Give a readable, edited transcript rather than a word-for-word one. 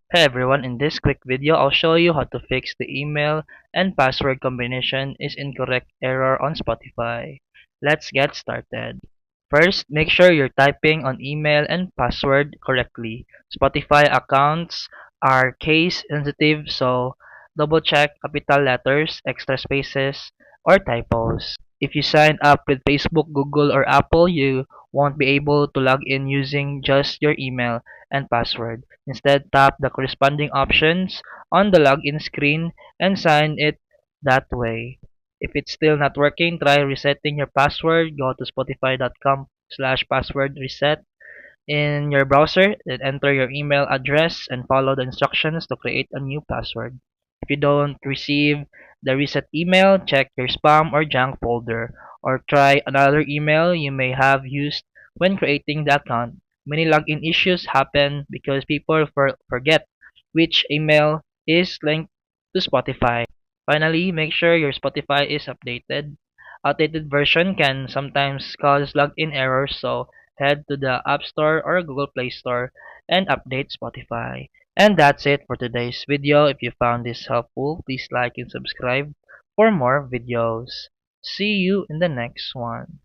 Hey everyone, in this quick video, I'll show you how to fix the email and password combination is incorrect error on Spotify. Let's get started. First, make sure you're typing on email and password correctly. Spotify accounts are case sensitive, so double check capital letters, extra spaces, or typos. If you sign up with Facebook, Google, or Apple, you won't be able to log in using just your email and password. Instead, tap the corresponding options on the login screen and sign it that way. If it's still not working, try resetting your password. Go to spotify.com/password reset in your browser, then enter your email address and follow the instructions to create a new password. If you don't receive the reset email, check your spam or junk folder, or try another email you may have used when creating the account. Many login issues happen because people forget which email is linked to Spotify. Finally, make sure your Spotify is updated. Outdated version can sometimes cause login errors, so head to the App Store or Google Play Store and update Spotify. And that's it for today's video. If you found this helpful, please like and subscribe for more videos. See you in the next one.